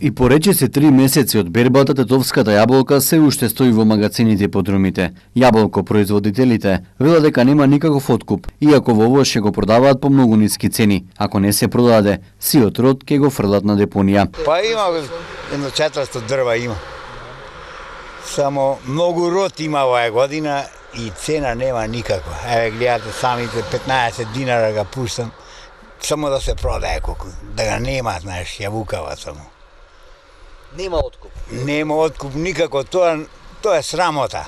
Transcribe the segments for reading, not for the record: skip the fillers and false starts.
И поречиси 3 месеци од бербата, тетовската јаболка се уште стои во магазините и подрумите. Јаболко производителите велат дека нема никаков откуп, иако во овој ќе го продаваат по многу ниски цени. Ако не се продаде, сиот род ќе го фрлат на депонија. Па има едно 400 дрва има. Само многу род има оваа година и цена нема никаква. Еве гледате самите 15 динара га пуштам, само да се продае колку, да га нема, знаеш, јабукава само. Нема откуп. Нема откуп никако, тоа е срамота.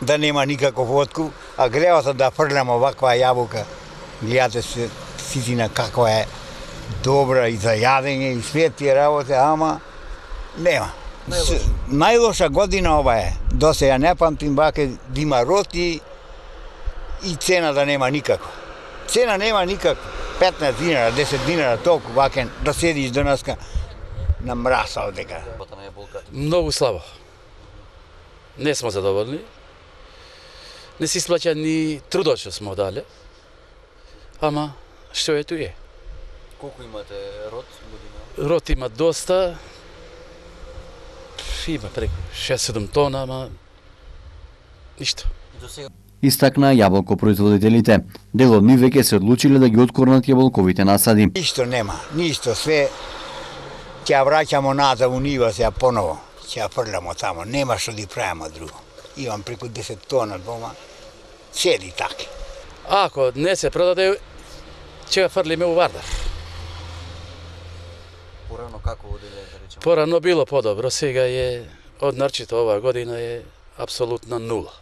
Да нема никаков откуп, а гревата да фрлам оваква јабука. Гледате се ситина каква е добра и за јадење и све тие работи, ама нема. Најлоша година ова е. До сега не памтим ваке да има род и цена да нема никаква. Цена нема никаква. 15 динара, 10 динара, толку ваке да седиш денаска на мраса одека. Многу слабо. Не сме задоволни. Не си сплаќа ни трудот што сме дале. Ама што е е. Колку имате род година? Род има доста. Има преку 6-7 тона, ама ништо. Истакна јаболко производителите. Дел од нив веќе се одлучиле да ги откорнат јаболковите насади. Ништо нема, ништо, све ќе ја враќамо назад у нива сега поново. Ќе ја фрлямо тамо, нема што да правиме друго. Имам преку 10 тона дома, седи така. Ако не се продаде, ќе ја фрлиме у Вардар. Порано како оделе, да речеме? Порано било подобро, сега е од нарчито оваа година е апсолутна нула.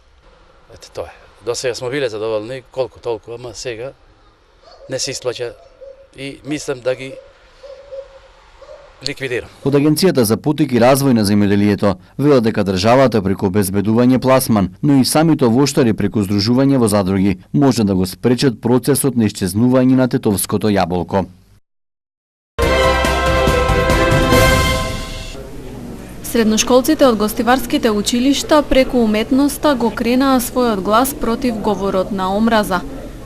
Ете тоа е. До сега сме биле задоволни колку толку, ама сега не се исплаќа и мислам да ги ликвидирам. Од Агенцијата за потик и развој на земјоделието велат дека државата преку обезбедување пласман, но и самите воштари преку здружување во задруги може да го спречат процесот на исчезнување на тетовското јаболко. Средношколците од гостиварските училишта преку уметноста го кренаа својот глас против говорот на омраза.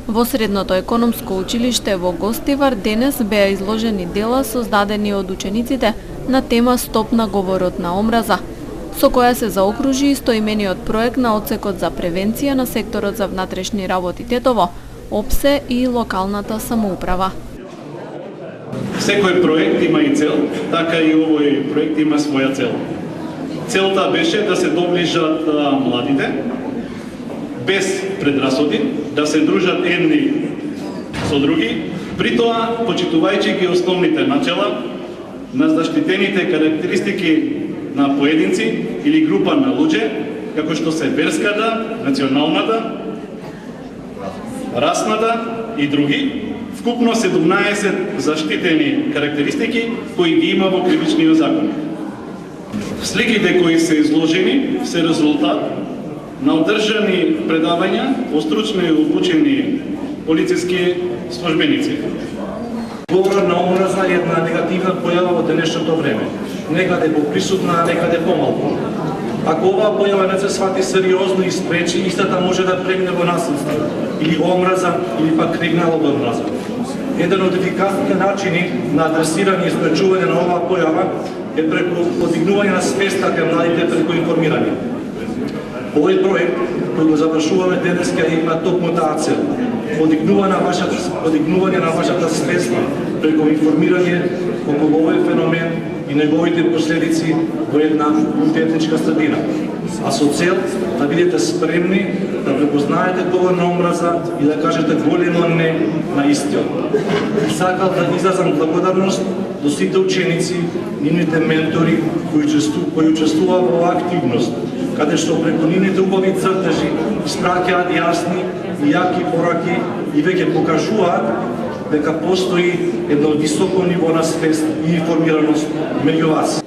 Во Средното економско училиште во Гостивар денес беа изложени дела создадени од учениците на тема Стоп на говорот на омраза, со која се заокружи истоимениот проект на Одсекот за превенција на секторот за внатрешни работи Тетово, ОПСЕ и локалната самоуправа. Секој проект има и цел, така и овој проект има своја цел. Целта беше да се доближат младите, без предрасуди, да се дружат едни со други, при тоа почитувајќи ги основните начела на заштитените карактеристики на поединци или група на луѓе, како што се верската, националната, расната и други, вкупно 17 заштитени карактеристики кои ги има во кривичниот закон. Сликите кои се изложени се резултат на одржани предавања од стручно и обучени полициски службеници. Говорот на омраза е една негативна појава во денешното време. Некаде поприсутна, а некаде помалку. Ако оваа појава не се свати сериозно и спречи, истата може да премине во насилство, или во омраза, или пак криминал во омраза. Еден од ефикасните начини на адресирање и спречување на оваа појава е преку подигнување на свеста кај младите преку информирање. Овој проект кој го завршуваме денеска има токму таа цел. Подигнување на вашата свест преку информирање околу овој феномен и неговите последици во една мултиетничка средина. А со цел да бидете спремни да препознаете говор на омраза и да кажете големо не на истиот. Сакал да изразам благодарност до сите ученици, нивните ментори кои учествуваа во оваа активност, каде што преку нивните убави цртежи испраќаат јасни и јаки пораки и веќе покажуваат дека постои едно високо ниво на свест и информираност меѓу вас.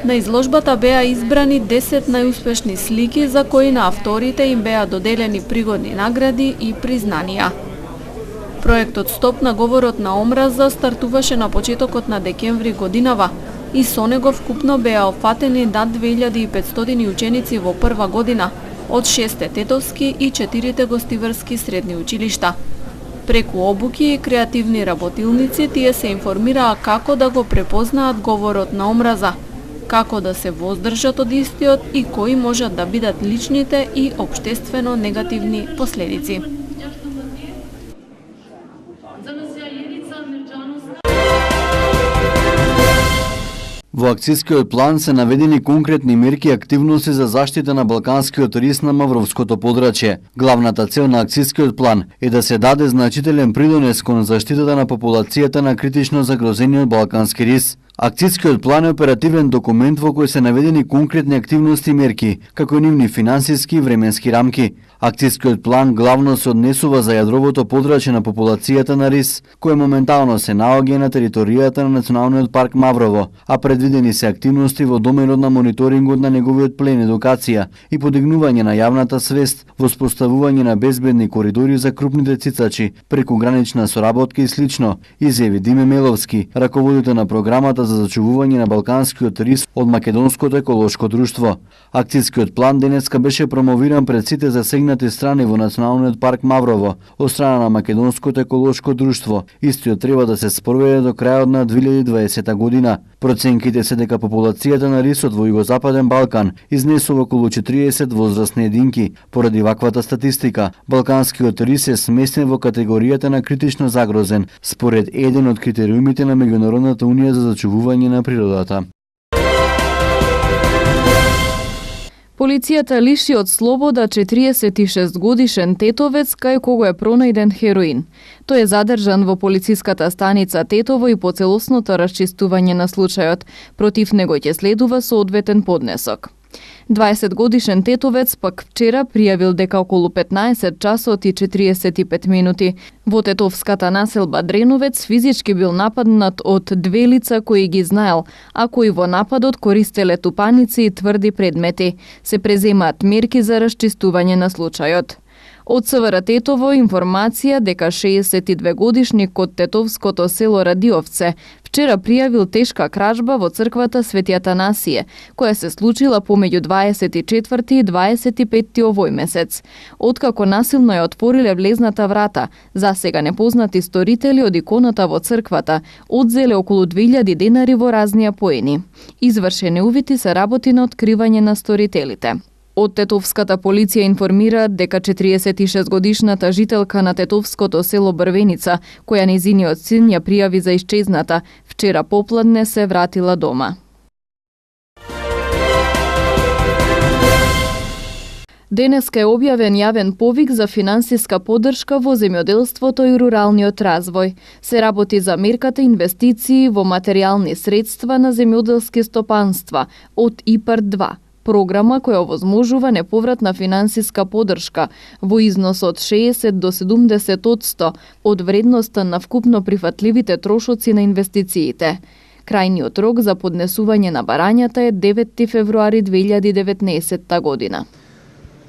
На изложбата беа избрани 10 најуспешни слики за кои на авторите им беа доделени пригодни награди и признанија. Проектот Стоп на говорот на омраза стартуваше на почетокот на декември годинава и со него вкупно беа опфатени над 2500 ученици во прва година од 6 тетовски и 4 гостиварски средни училишта. Преку обуки и креативни работилници тие се информираа како да го препознаат говорот на омраза, како да се воздржат од истиот и кои можат да бидат личните и општествено негативни последици. Во акцијскиот план се наведени конкретни мерки и активности за заштита на балканскиот рис на Мавровското подрачје. Главната цел на акцијскиот план е да се даде значителен придонес кон заштитата на популацијата на критично загрозениот балкански рис. Акцијскиот план е оперативен документ во кој се наведени конкретни активности и мерки, како и нивни финансиски и временски рамки. Акцијскиот план главно се однесува за јадровото подрачје на популацијата на рис, кој моментално се наоѓа на територијата на Националниот парк Маврово, а предвидени се активности во доменот на мониторингот на неговиот плен, едукација и подигнување на јавната свест, воспоставување на безбедни коридори за крупните цицачи, прекугранична соработка и слично, изјави Диме Меловски, раководител на програмата за зачувување на балканскиот рис од Македонското еколошко друштво. Акцијскиот план денеска беше промовиран пред сите засегнати страни во Националниот парк Маврово од страна на Македонското еколошко друштво. Истиот треба да се спроведе до крајот на 2020 година. Проценките се дека популацијата на рисот во Југозападен Балкан изнесува околу 40 возрастни единки. Поради ваквата статистика, балканскиот рис е сместен во категоријата на критично загрозен, според еден од критериумите на Меѓународната унија за зачувување на природата. Полицијата лиши од слобода 46 годишен тетовец кај кого е пронајден хероин. Тој е задржан во полициската станица Тетово и по целосното расчистување на случајот. Против него ќе следува соодветен поднесок. 20 годишен тетовец пак вчера пријавил дека околу 15 часот и 45 минути во тетовската населба Дреновец физички бил нападнат од две лица кои ги знаел, а кои во нападот користеле тупаници и тврди предмети. Се преземаат мерки за расчистување на случајот. Од СВР Тетово информација дека 62 годишник од тетовското село Радиовце вчера пријавил тешка кражба во црквата Свети Атанасије, која се случила помеѓу 24 и 25 овој месец. Откако насилно ја отвориле влезната врата, засега непознати сторители од иконата во црквата одзеле околу 2000 денари во разни поени. Извршени увити се работи на откривање на сторителите. Од тетовската полиција информираат дека 46 годишната жителка на тетовското село Брвеница, која нејзиниот син ја пријави за исчезната, вчера попладне се вратила дома. Денеска е објавен јавен повик за финансиска поддршка во земјоделството и руралниот развој. Се работи за мерката инвестиции во материјални средства на земјоделски стопанства од ИПАРД 2. Програма која овозможува неповратна финансиска поддршка во износ од 60 до 70% од вредноста на вкупно прифатливите трошоци на инвестициите. Крајниот рок за поднесување на барањата е 9 февруари 2019 година.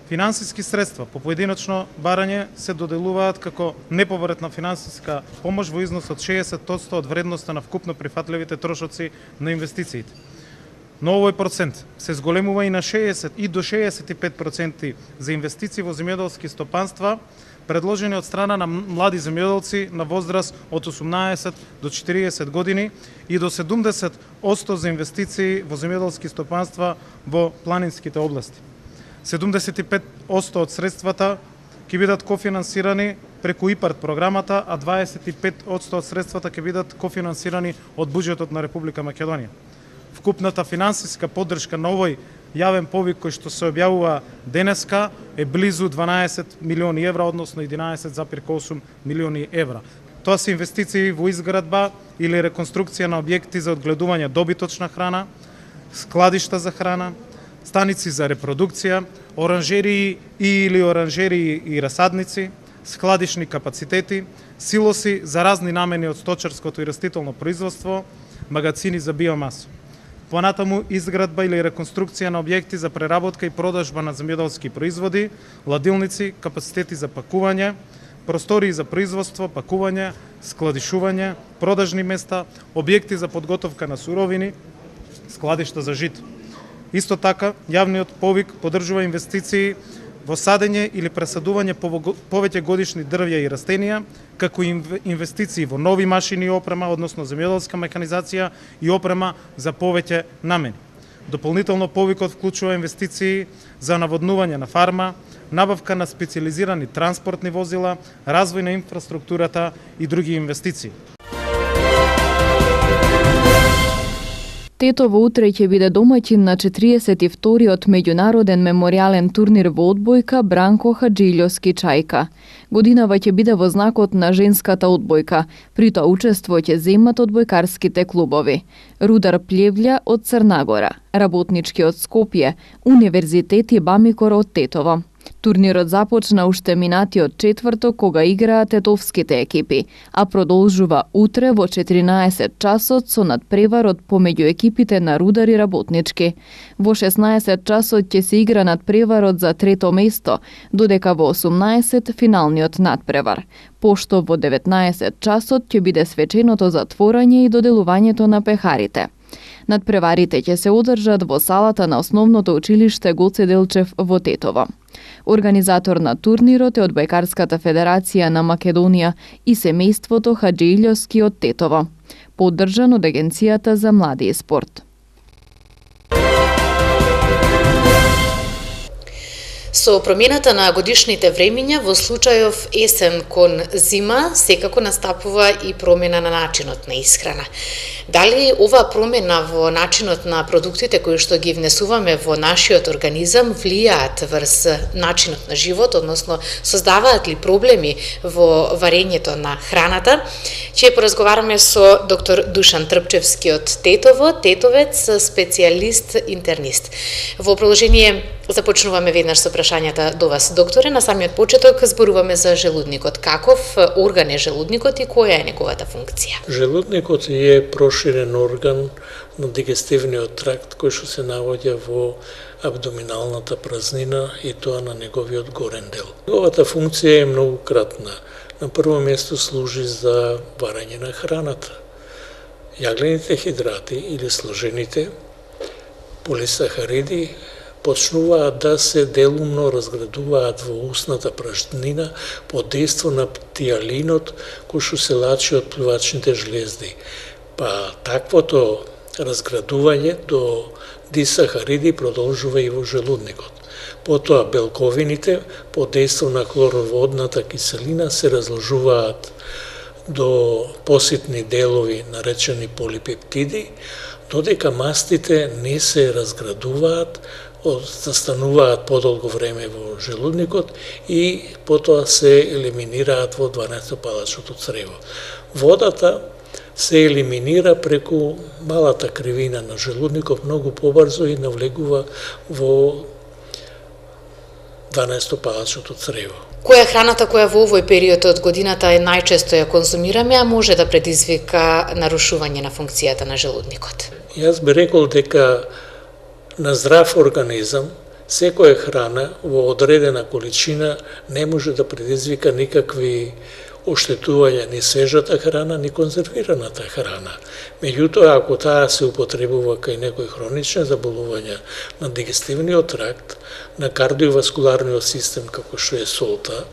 Финансиски средства по поединечно барање се доделуваат како неповратна финансиска помош во износ од 60% од вредноста на вкупно прифатливите трошоци на инвестициите. Но овој процент се зголемува и на 60 и до 65% за инвестиции во земјоделски стопанства, предложени од страна на млади земјоделци на возраст од 18 до 40 години и до 70% за инвестиции во земјоделски стопанства во планинските области. 75% од средствата ќе бидат кофинансирани преку ИПАРД програмата, а 25% од средствата ќе бидат кофинансирани од буџетот на Република Македонија. Вкупната финансиска поддршка на овој јавен повик кој што се објавува денеска е близу 12 милиони евра, односно 11,8 милиони евра. Тоа се инвестиции во изградба или реконструкција на објекти за одгледување добиточна храна, складишта за храна, станици за репродукција, оранжерии или оранжерии и расадници, складишни капацитети, силоси за разни намени од сточарското и растително производство, магацини за биомаса. Понатаму изградба или реконструкција на објекти за преработка и продажба на земјоделски производи, ладилници, капацитети за пакување, простории за производство, пакување, складишување, продажни места, објекти за подготовка на суровини, складишта за жито. Исто така, јавниот повик поддржува инвестиции во садење или пресадување повеќе годишни дрвја и растенија, како и инвестиции во нови машини и опрема, односно земјоделска механизација и опрема за повеќе намени. Дополнително повикот вклучува инвестиции за наводнување на фарма, набавка на специјализирани транспортни возила, развој на инфраструктурата и други инвестиции. Тетово утре ќе биде домаќин на 42-иот меѓународен меморијален турнир во одбојка Бранко Хаджилјовски Чајка. Годинава ќе биде во знакот на женската одбојка, при тоа учество ќе земат одбојкарските клубови. Рудар Плевља од Црнагора, Работнички од Скопје, Универзитет и Бамикор од Тетово. Турнирот започна уште минатиот четврток кога играат тетовските екипи, а продолжува утре во 14 часот со надпреварот помеѓу екипите на Рудар и Работнички. Во 16 часот ќе се игра надпреварот за трето место, додека во 18 финалниот надпревар. Пошто во 19 часот ќе биде свеченото затворање и доделувањето на пехарите. Надпреварите ќе се одржат во салата на основното училиште Гоце Делчев во Тетово. Организатор на турнирот е Одбојкарската федерација на Македонија и семејството Хаджилјовски од Тетово, поддржан од Агенцијата за млади и спорт. Со промената на годишните времиња во случајов есен кон зима, секако настапува и промена на начинот на исхрана. Дали ова промена во начинот на продуктите кои што ги внесуваме во нашиот организам влијаат врз начинот на живот, односно создаваат ли проблеми во варењето на храната? Ќе поразговараме со доктор Душан Трпчевски од Тетово, тетовец, специјалист интернист. Во продолжение започнуваме веднаш со прашањата до вас, докторе. На самиот почеток зборуваме за желудникот. Каков орган е желудникот и која е неговата функција? Желудникот е проширен орган на дигестивниот тракт кој што се наоѓа во абдоминалната празнина и тоа на неговиот горен дел. Неговата функција е многу кратна. На прво место служи за варење на храната. Јаглените хидрати или сложените полисахариди почнуваат да се делумно разградуваат во устната празнина под дејство на птијалинот кој што се лачи од плувачните жлезди. Па таквото разградување до дисахариди продолжува и во желудникот. Потоа белковините под дејство на хлороводната киселина се разложуваат до поситни делови наречени полипептиди, додека мастите не се разградуваат, застануваат подолго време во желудникот и потоа се елиминираат во 12-палачното црево. Водата се елиминира преку малата кривина на желудникот многу побрзо и навлегува во 12-палачното црево. Која е храната која во овој период од годината е најчесто ја конзумираме, а може да предизвика нарушување на функцијата на желудникот? Јас би рекол дека на здрав организам секоја храна во одредена количина не може да предизвика никакви оштетувања ни свежата храна, ни конзервираната храна. Меѓутоа, ако таа се употребува кај некои хронични заболувања на дигестивниот тракт, на кардиоваскуларниот систем, како што е солта,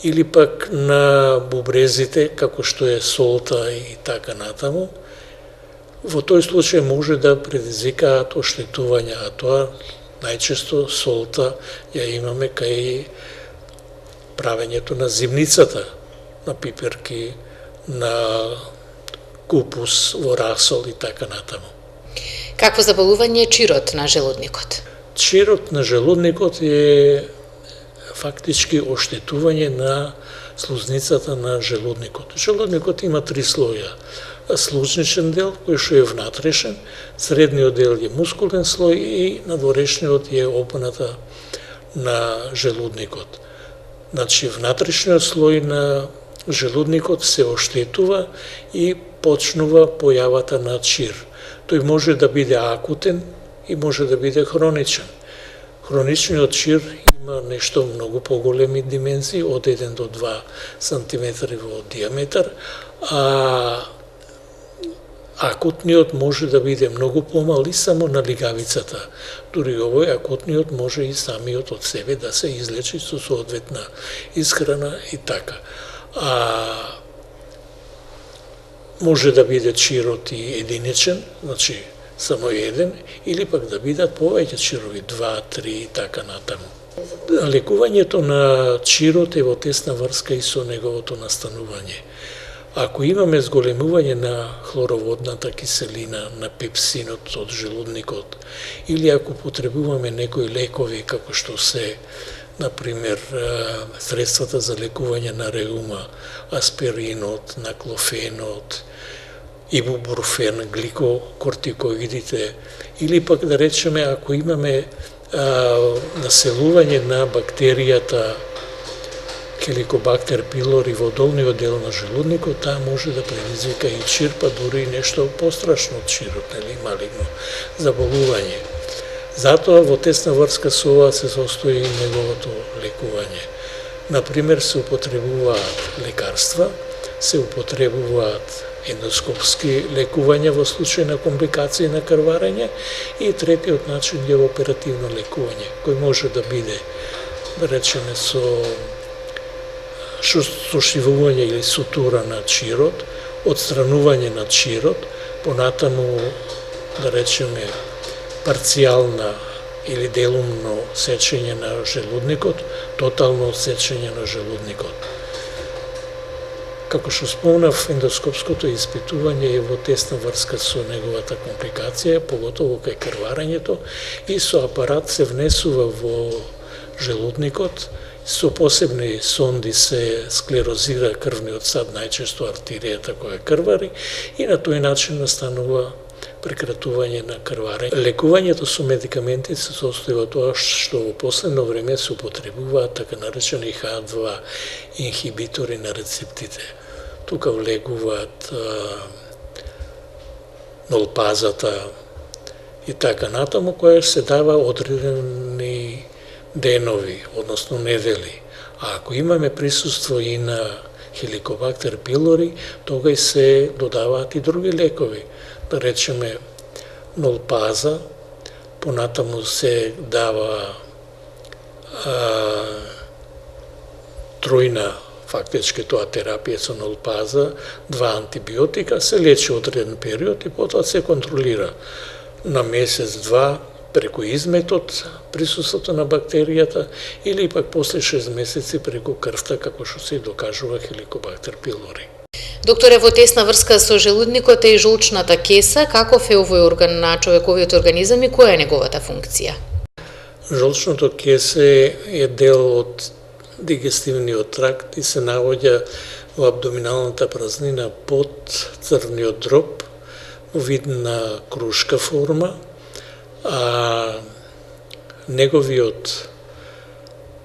или пак на бубрезите, како што е солта и така натаму, во тој случај може да предизвикаат оштетувања, а тоа најчесто солта ја имаме кај правењето на зимницата, на пиперки, на купус во расол и така натаму. Какво заболување е чирот на желудникот? Чирот на желудникот е фактички оштетување на слузницата на желудникот. Желудникот има 3 слоја. Слузничен дел, кој што е внатрешен, средниот дел е мускулен слој и надворешниот е опоната на желудникот. Значи, внатрешниот слој на желудникот се оштетува и почнува појавата на чир. Тој може да биде акутен и може да биде хроничен. Хроничниот чир има нешто многу поголеми димензии, од 1 до 2 сантиметри во диаметар, а акутниот може да биде многу помал и само на лигавицата. Дури овој акутниот може и самиот од себе да се излечи со соодветна исхрана и така. Може да биде чирот и единичен, значи само еден, или пак да бидат повеќе чирови, 2, 3 и така натаму. Лекувањето на чирот е во тесна врска и со неговото настанување. Ако имаме зголемување на хлороводната киселина, на пепсинот од желудникот, или ако потребуваме некои лекови, како што се, например, средствата за лекување на реума, аспиринот, наклофенот, ибупрофен, гликокортикоидите, или пак да речеме, ако имаме населување на бактеријата Хеликобактер пилори во долниот дел на желудникот, таа може да предизвика и чир, па дури нешто пострашно од чирот, нели, малигно заболување. Затоа во тесна врска со ова се состои и неговото лекување. Например, се употребуваат лекарства, се употребуваат ендоскопски лекувања во случај на компликации на крварење и третиот начин е оперативно лекување, кој може да биде, да речеме, со сушивување или сутура на чирот, отстранување на чирот, понатаму, да речеме, парцијална или делумно сечење на желудникот, тотално сечење на желудникот. Како што спомнав, ендоскопското испитување е во тесна врска со неговата компликација, поготово кај крварењето, и со апарат се внесува во желудникот, со посебни сонди се склерозира крвниот сад, најчесто артеријата која крвари, и на тој начин настанува прекратување на крварење. Лекувањето со медикаменти се состои во тоа што во последно време се употребуваат така наречени H2 инхибитори на рецептите. Тука влегуваат нолпазата и така натаму, која се дава одредени денови, односно недели. А ако имаме присуство и на Хеликобактер пилори, тогаш се додаваат и други лекови. Да речеме нолпаза, понатаму се дава тројна, фактички тоа терапија со нолпаза, 2 антибиотика, се лечи одреден период и потоа се контролира на месец-два преку изметот, присуството на бактеријата, или пак после 6 месеци преку крвта, како што се докажува Хеликобактер пилори. Докторе, во тесна врска со желудникот е и жолчната кеса, каков е овој орган на човековиот организам и која е неговата функција? Жолчното кесе е дел од дигестивниот тракт и се наоѓа во абдоминалната празнина под црвниот дроб, во вид на крушка форма, а неговиот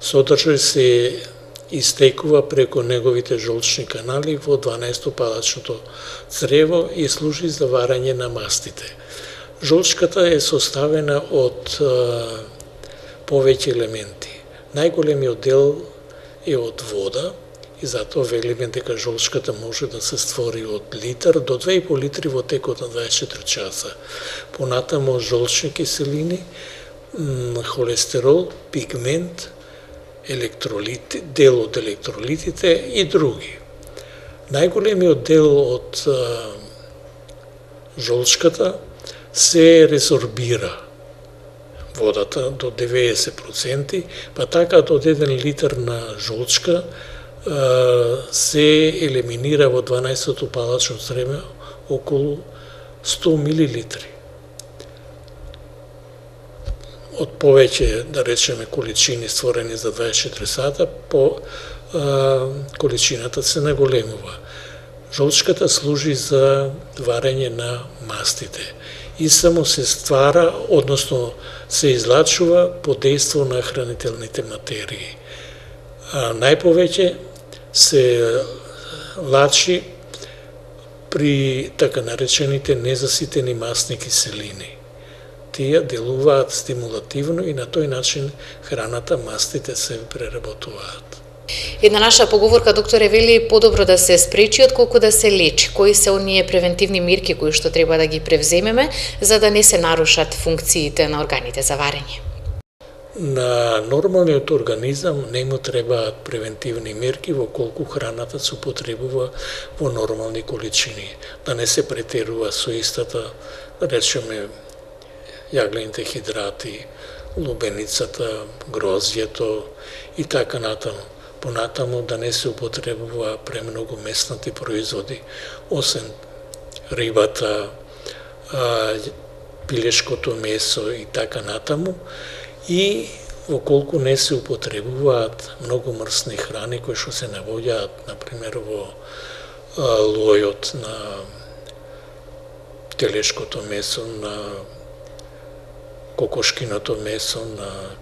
содржај се истекува преку неговите жолчни канали во 12-палачното црево и служи за варање на мастите. Жолчката е составена од повеќе елементи. Најголемиот дел е од вода и затоа велиме дека жолчката може да се створи од литар до 2,5 литри во текот на 24 часа. Понатамо жолчни киселини, холестерол, пигмент, електролити, дел од електролитите и други. Најголемиот дел од жолчката се резорбира водата до 90%, па така од 1 литар на жолчка се елиминира во 12-то палачно црево околу 100 милилитри. Од повеќе, да речеме, количини створени за 24 сата, по количината се наголемува. Жолчката служи за варење на мастите и само се ствара, односно се излачува под дејство на хранителните материи. Најповеќе се лачи при така наречените незаситени масни киселини. Тие делуваат стимулативно и на тој начин храната, мастите се преработуваат. Една наша поговорка, докторе, вели подобро да се спречи отколку да се лечи. Кои се оние превентивни мерки кои што треба да ги превземеме за да не се нарушат функциите на органите за варење? На нормалниот организам не му требаат превентивни мерки во колку храната се употребува во нормални количини, да не се претерува со истата, да речеме јаглените хидрати, лубеницата, грозјето и така натаму. Понатаму да не се употребува премногу меснати производи, освен рибата, пилешкото месо и така натаму, и околку не се употребуваат многу мрсни храни кои што се наоѓаат, например, во лојот на телешкото месо, на кокошкиното месо, на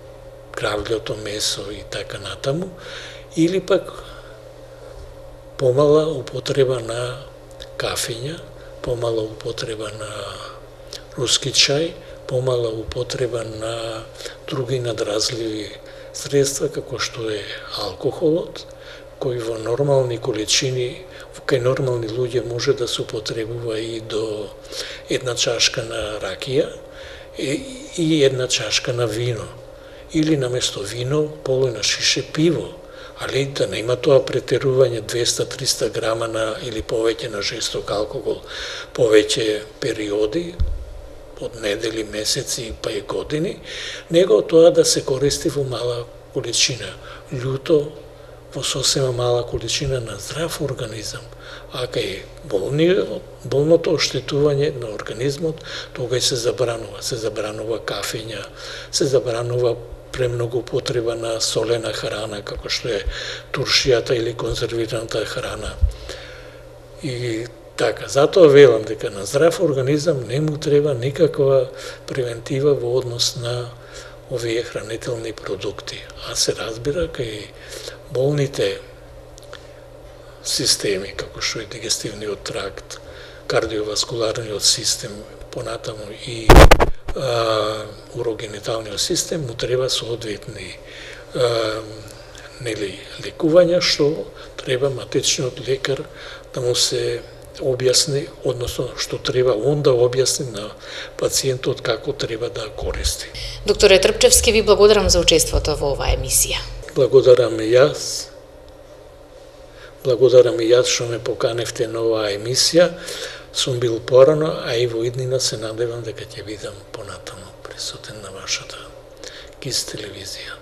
крављото месо и така натаму, или пак помала употреба на кафења, помала употреба на руски чај, помала употреба на други надразливи средства, како што е алкохолот, кој во нормални количини, кај нормални луѓе може да се употребува и до една чашка на ракија и една чашка на вино. Или наместо вино, половина шише пиво, али да нема тоа претерување 200-300 грама на, или повеќе на жесток алкохол, повеќе периоди, од недели, месеци, па и години, него тоа да се користи во мала количина. Љуто во сосема мала количина на здрав организам, а кај болното оштетување на организмот, тогаш се забранува. Се забранува кафења, се забранува премногу употреба на солена храна, како што е туршијата или конзервираната храна. И така, затоа велам дека на здрав организам не му треба никаква превентива во однос на овие хранителни продукти. А се разбира кај болните системи, како што е дигестивниот тракт, кардиоваскуларниот систем, понатаму и урогениталниот систем, му треба соодветни лекувања, што треба матичниот лекар да му се објасни, односно што треба он да објасни на пациентот како треба да користи. Докторе Трпчевски, ви благодарам за учеството во оваа емисија. Благодарам и јас. Благодарам и јас што ме поканевте на оваа емисија. Сум бил порано, а и во иднина се надевам дека ќе бидам понатаму присутен на вашата КИС телевизија.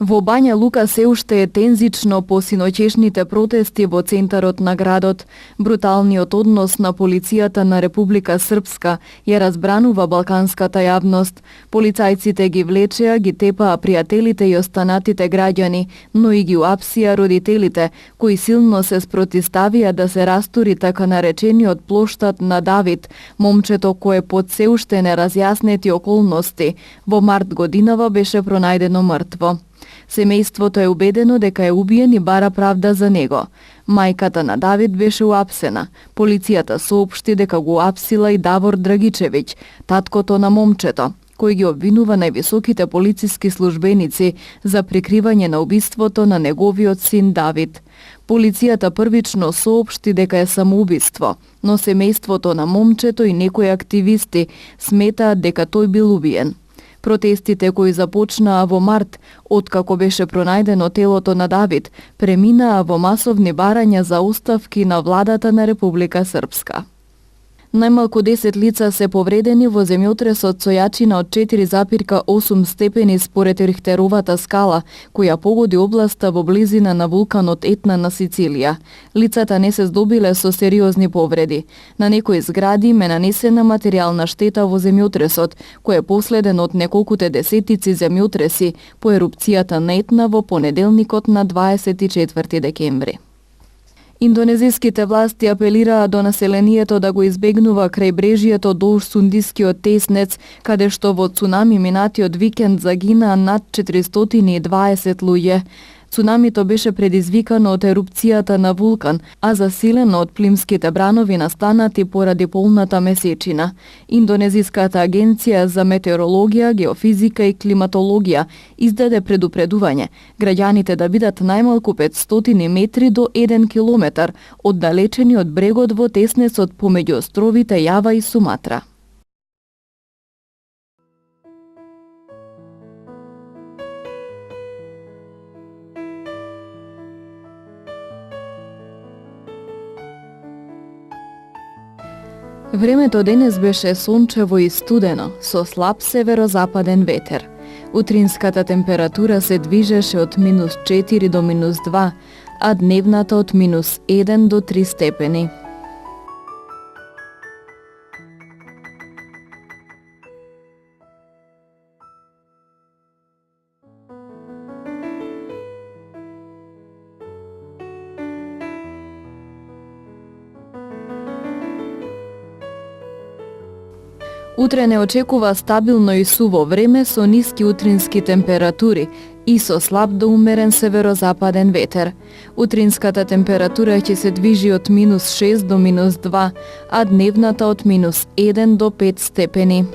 Во Бања Лука се уште е тензично по синоќешните протести во центарот на градот. Бруталниот однос на полицијата на Република Српска ја разбранува балканската јавност. Полицајците ги влечеа, ги тепаа пријателите и останатите граѓани, но и ги уапсија родителите, кои силно се спротиставија да се растури така наречениот плоштад на Давид, момчето кое под се уште неразјаснети околности во март годинава беше пронајдено мртво. Семејството е убедено дека е убиен и бара правда за него. Мајката на Давид беше уапсена. Полицијата соопшти дека го уапсила и Давор Драгичевиќ, таткото на момчето, кој ги обвинува највисоките полициски службеници за прикривање на убиството на неговиот син Давид. Полицијата првично соопшти дека е самоубиство, но семејството на момчето и некои активисти сметаат дека тој бил убиен. Протестите кои започнаа во март, откако беше пронајдено телото на Давид, преминаа во масовни барања за оставки на владата на Република Српска. Најмалку 10 лица се повредени во земјотресот со јачина од 4,8 степени според Рихтеровата скала, која погоди областа во близина на вулканот Етна на Сицилија. Лицата не се здобиле со сериозни повреди. На некои згради им е нанесена материјална штета во земјотресот, кој е последен од неколкуте десетици земјотреси по ерупцијата на Етна во понеделникот на 24 декември. Индонезиските власти апелираа до населението да го избегнува крајбрежјето долж Сундискиот теснец, каде што во цунами минатиот викенд загинаа над 420 луѓе. Цунамито беше предизвикано од ерупцијата на вулкан, а засилено од плимските бранови настанати поради полната месечина. Индонезиската агенција за метеорологија, геофизика и климатологија издаде предупредување граѓаните да бидат најмалку 500 метри до 1 километар оддалечени од брегот во теснесот помеѓу островите Јава и Суматра. Времето денес беше сончево и студено, со слаб северозападен ветер. Утринската температура се движеше од -4 до -2, а дневната од -1 до 3 степени. Утре не очекува стабилно и суво време со ниски утрински температури и со слаб до умерен северозападен ветер. Утринската температура ќе се движи од -6 до -2, а дневната од -1 до 5 степени.